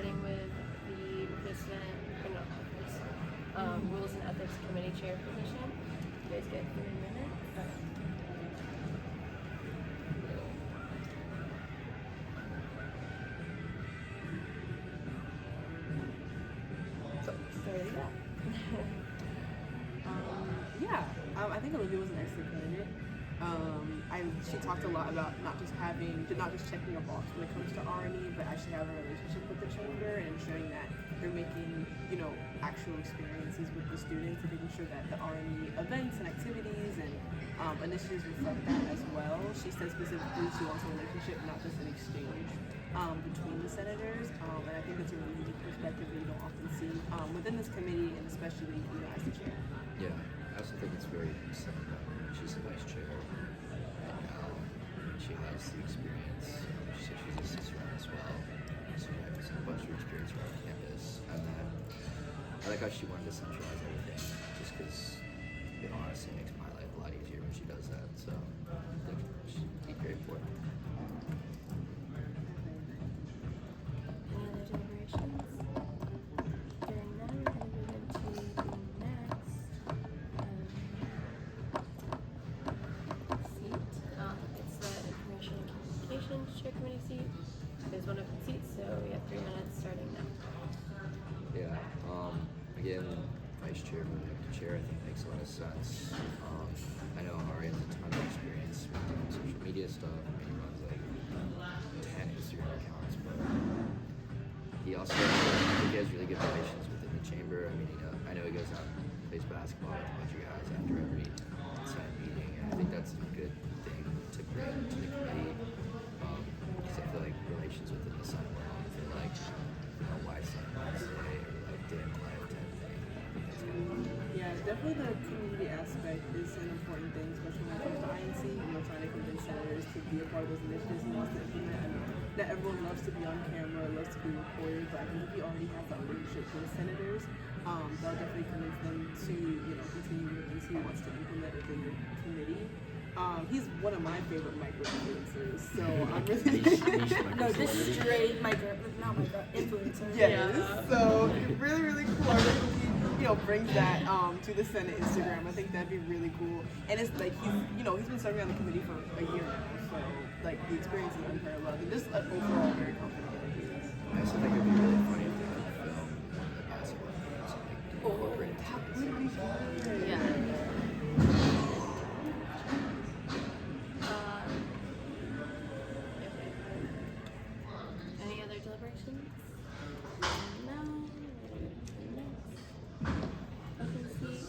starting with the Rules and Ethics Committee Chair position. You guys get 3 minutes. I think Olivia was an excellent candidate. She talked a lot about not just checking a box when it comes to R&E, but actually having a relationship with the chamber and ensuring that they're making, actual experiences with the students and making sure that the R&E events and activities and initiatives reflect that as well. She said specifically she wants a relationship, not just an exchange between the senators, and I think that's a really unique perspective that you don't often see within this committee, and especially as the chair. Yeah, I also think it's very similar. She's the vice chair, and she has the experience. She said she's a sister as well, so she has a bunch of experience around campus. And then I like how she wanted to centralize everything, just because it honestly makes my life a lot easier when she does that. So I think she'd be great for it. Any other deliberations? During that, we're going to move into the next seat. It's the Information and Communications Chair Committee seat. There's one open seat, so we have 3 minutes starting now. Yeah, again, vice chair moving up to chair, I think makes a lot of sense. I know Ari has a ton of experience with doing social media stuff. I mean, he runs like 10 Instagram accounts, but he also has really good relations within the chamber. I mean, I know he goes out and plays basketball with a bunch of guys after every Senate meeting, and I think that's a good thing to bring to the committee, because I feel like relations within the Senate world, I feel like, why Senate Wednesday or like day in life type thing. I think that's good. Yeah, definitely the community aspect is an important thing, especially when it comes to INC, trying to convince senators to be a part of those initiatives and wants to implement. I mean, not everyone loves to be on camera, loves to be recorded, but I think if he already has that relationship with senators, that'll definitely convince them to, continue with things he wants to implement within the committee. He's one of my favorite micro-influencers, so I'm really... No, this straight influencer. Yes, so really, really cool. I really hope he, brings that to the Senate Instagram. I think that'd be really cool. And it's like he's been serving on the committee for a year now, so like the experience is unparalleled. And just overall very confident interviews. I also think it'd be really funny if they could film one of the basketball games and like incorporate it into the series. Yeah. Any other deliberations? No. Open seat.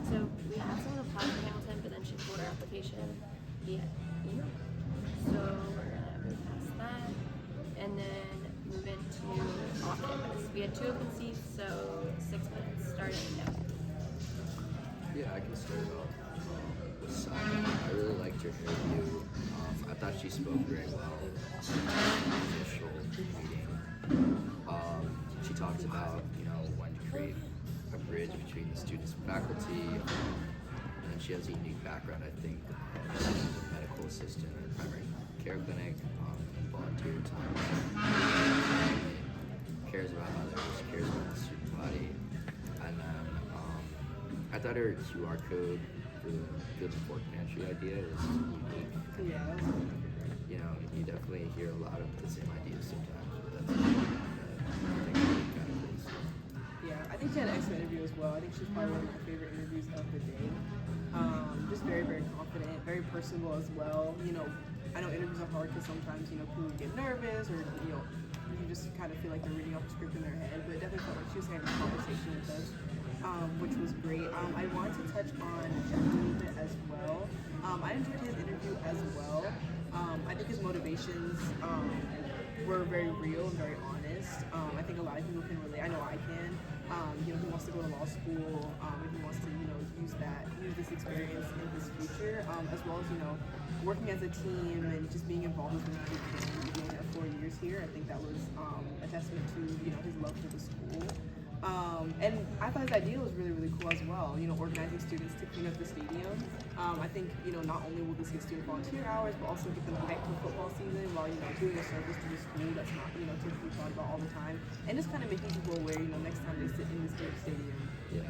So we had someone apply for Hamilton, but then she pulled her application via email. So we're gonna move past that and then move into off campus. We had 2 open seats, so 6 minutes starting now. Yeah, I can start it off with Simon. I really liked her interview. I thought she spoke very well in the initial meeting. She talked about, wanting to create a bridge between the students and faculty. And then she has a unique background, I think. She's a medical assistant at a primary care clinic, and volunteer time. Cares about others, cares about the student body. And then I thought her QR code for the Good Fork Pantry idea is unique. Yeah, that was really great. You definitely hear a lot of the same ideas sometimes, but that's I think really kind of cool. Yeah, I think she had an excellent interview as well. I think she's probably one of my favorite interviews of the day. Just very, very confident, very personable as well. I know interviews are hard because sometimes, people get nervous or, you just kind of feel like they're reading off the script in their head, but it definitely felt like she was having a conversation with us, which was great. I wanted to touch on Jeff a little bit as well. I enjoyed his interview as well. I think his motivations were very real and very honest. I think a lot of people can relate. I know I can. He wants to go to law school, and he wants to, use this experience in his future, as well as, working as a team and just being involved with the community. Being there 4 years here, I think that was a testament to, his love for the school. And I thought his idea was really, really cool as well, you know, organizing students to clean up the stadium. I think, you know, not only will this get student volunteer hours, but also get them hyped for football season while, you know, doing a service to the school that's not, you know, typically thought about all the time. And just kind of making people aware, you know, next time they sit in this stadium,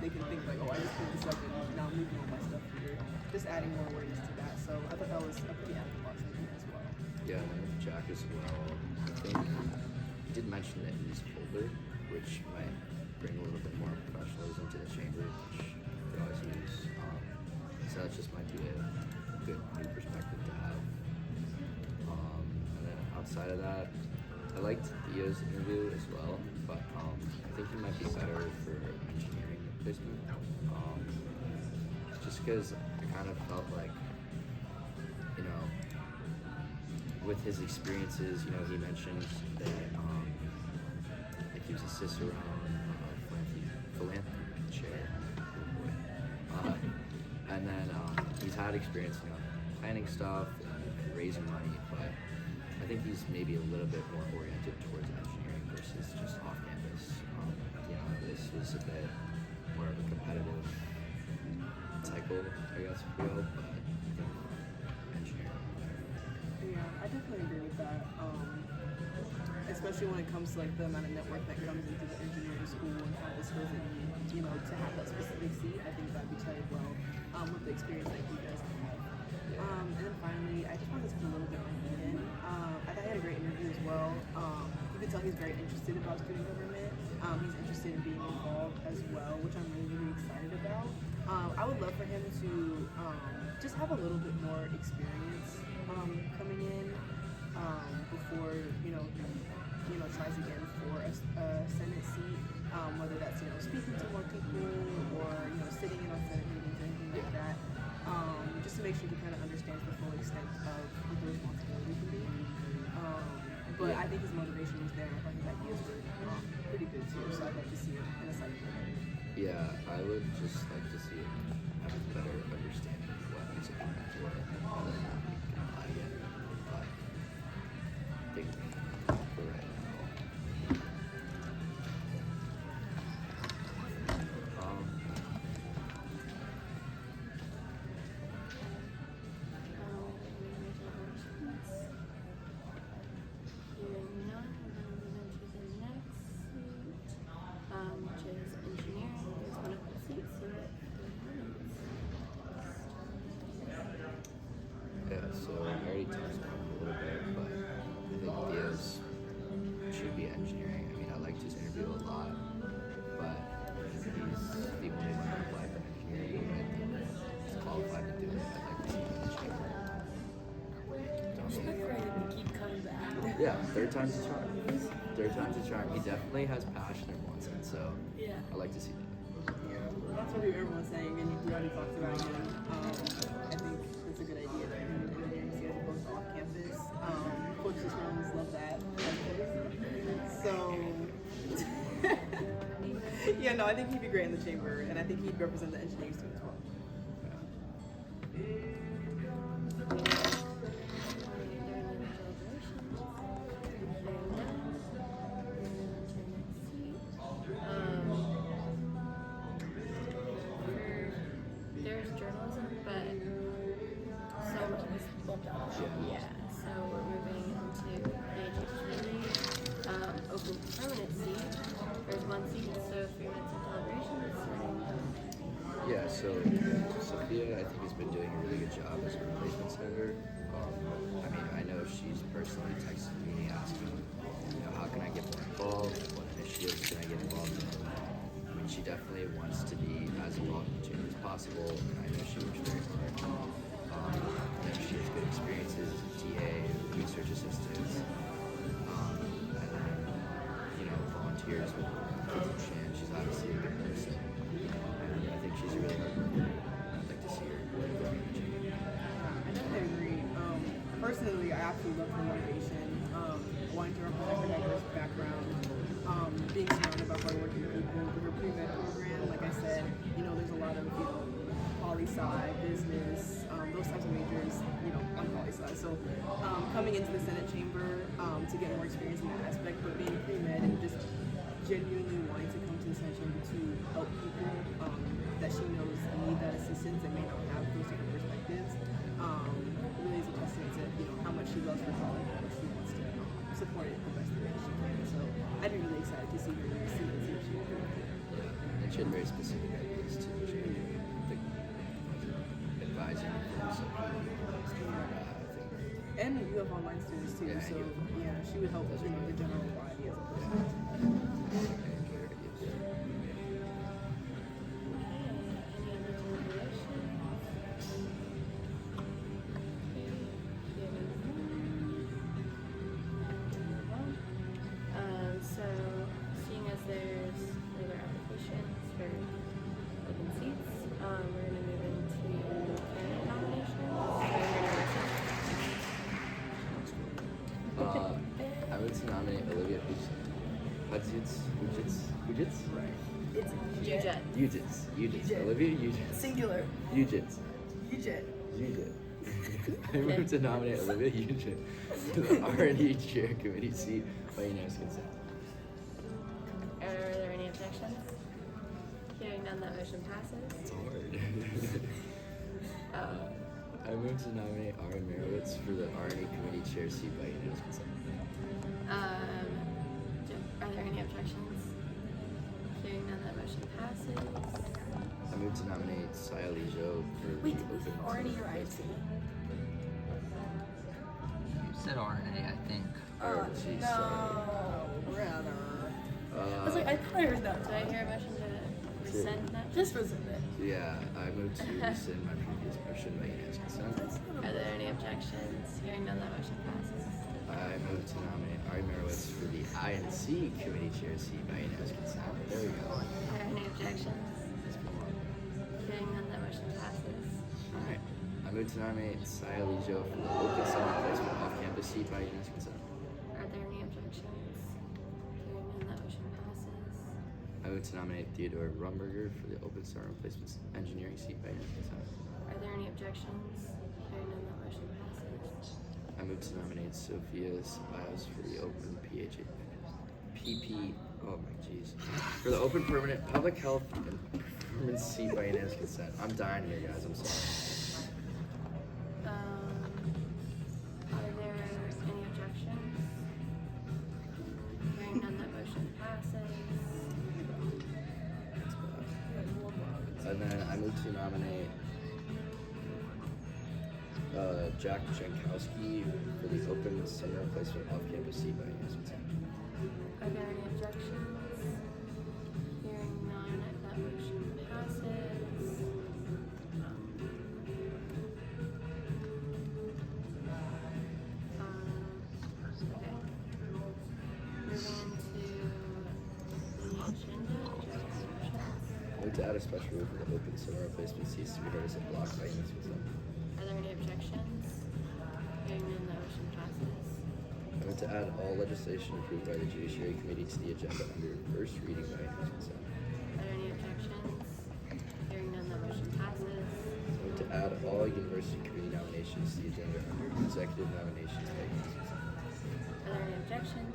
they can think like, oh, I just cleaned this up and now I'm moving all my stuff here. Just adding more awareness to that. So I thought that was a pretty admirable idea as well. Yeah, and then Jack as well. I think he did mention that he's older, which might bring a little bit more professionalism to the chamber, which we always use. So that just might be a good new perspective to have. And then outside of that, I liked Theo's interview as well, but I think he might be better for engineering placement. Just because I kind of felt like, you know, with his experiences, you know, he mentioned that like he was a Cicerone philanthropy chair, and then he's had experience, you know, planning stuff and raising money, but I think he's maybe a little bit more oriented towards engineering versus just off campus. You know, this was a bit more of a competitive cycle, I guess, if you will, but I think engineering. Yeah, I definitely agree with that. Especially when it comes to like the amount of network that comes into the engineering school and how the skills that you need, you know, to have that specific seat. I think that'd be played well with the experience that he does have. And then finally, I just wanted to touch a little bit on Ian. I thought he had a great interview as well. You could tell he's very interested about student government. He's interested in being involved as well, which I'm really, really excited about. I would love for him to just have a little bit more experience coming in before you know tries again for a Senate seat, whether that's speaking to more people or sitting in on Senate meetings or anything like that. Just to make sure he kind of understands the full extent of what the responsibility can be. But I think his motivation was there. I thought his ideas were pretty good too. So I'd like to see it in a cycle. Yeah, I would just like to see him have a better understanding of what he's applying for and then can apply again. But I think for right now. Which is engineering. There's one of the seats, so Yeah, so I already touched on it a little bit, but I think Theo's should be engineering. I mean, I liked his interview a lot, but he's the only one to apply for engineering. I think he's qualified to do it. I'd like to see him in the chamber. Good for him to keep coming back. Yeah, third time's a charm. Third time's a charm. He definitely has passion and wants it, so Yeah. I like to see that. That's what everyone's saying, and we already talked about it. I think it's a good idea that engineering schedule goes off campus. Folks just always love that. So, yeah, no, I think he'd be great in the chamber, and I think he'd represent the engineering students well. There's journalism, but so much was left out. Yeah, so we're moving into PHHP, open permanent seat. There's one seat, so 3 minutes of deliberations. Yeah, so Sophia, I think, has been doing a really good job as a replacement senator. I mean, I know she's personally texted me asking, how can I get more involved? What initiatives can I get involved in? I mean, she definitely wants to be as involved in the chamber as possible, and I know she works very hard. I know she has good experiences as a TA, research assistant, and then, volunteers with Kids in Shan. She's obviously a good person. And I think she's a really hard worker. I'd like to see her work in the chamber. I definitely agree. Personally, I absolutely love her motivation. Wanting to represent her diverse background, being surrounded by hardworking people with her pre-med program. Like I said, there's a lot of poli-sci, business, those types of majors, on poli-sci. So coming into the Senate chamber to get more experience in that aspect, but being pre-med and just genuinely wanting to come to the session to help people that she knows need that assistance and may not have those different perspectives. Really is a testament to how much she loves her college and how much she wants to support it the best way she can. So I'd be really excited to see her in see what she can do. Yeah, and she had very specific ideas too. She had the advising for And you have online students too, Yeah, so you- yeah, she would help the general body as a person. I enjoyed her ideas. Okay, any other deliberations? So, seeing as there's further applications for open seats, we're going to move into candidate nominations. I would nominate Olivia Hujits. It's Ujit. Ujits. Olivia Ujits. singular. Ujits. Ujit. I move to nominate Olivia Ujit to the R&D Chair Committee seat by unanimous consent. Are there any objections? Hearing none, that motion passes. It's hard. Oh, I move to nominate Ari Merowitz for the R&D Committee Chair seat by unanimous consent. are there any objections? Hearing none, that motion passes. I move to nominate Saya Lijo for Wait, the was it open already Senate your IC? placement. You said RNA, I think. Or she's Rather. I was like, I thought I heard that. Do I hear a motion to rescind that? Just rescind it. Yeah, I move to rescind my previous motion by unanimous consent. Are there any objections? Hearing none, that motion passes. I move to nominate Ari Merowitz for the I&C Committee Chair seat by unanimous consent. There we go. Are there any objections? Hearing none, that motion passes. Alright. I move to nominate Saya Lijo for the open summer placement off-campus seat by unanimous consent. Are there any objections? Hearing none, that motion passes. I move to nominate Theodore Rumberger for the open summer placements engineering seat by unanimous consent. Are there any objections? Hearing none, that motion passes. I move to nominate Sophia Spiles for the open for the open permanent public health and performance seat by unanimous consent. I'm dying here, guys. I'm sorry. Are there any objections? Hearing none, that motion passes. And then I move to nominate Jack Jankowski for the open summer placement off-campus seat by unanimous consent. Are there any objections? Hearing none, that motion passes. Okay. Moving to the agenda. I move to add a special rule for the open summer replacement seats to be heard as a block by unanimous consent. Are there any objections? Hearing none, that motion passes. I move to add all legislation approved by the Judiciary Committee to the agenda under first reading by unanimous consent. Are there any objections? Hearing none, that motion passes. I move to add all university committee nominations to the agenda under executive nominations by unanimous consent. Are there any objections?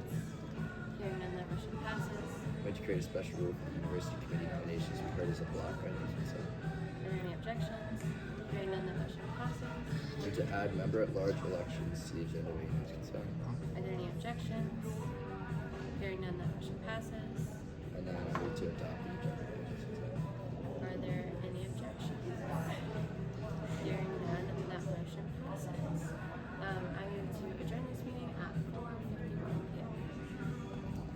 Hearing none, that motion passes. I move to create a special rule for the university committee nominations to be heard as a block by unanimous consent. Are there any objections? Hearing none, that motion passes. I move to add member-at-large elections to the agenda by unanimous consent. Are there any objections? Hearing none, that motion passes. And then I move to adopt the agenda.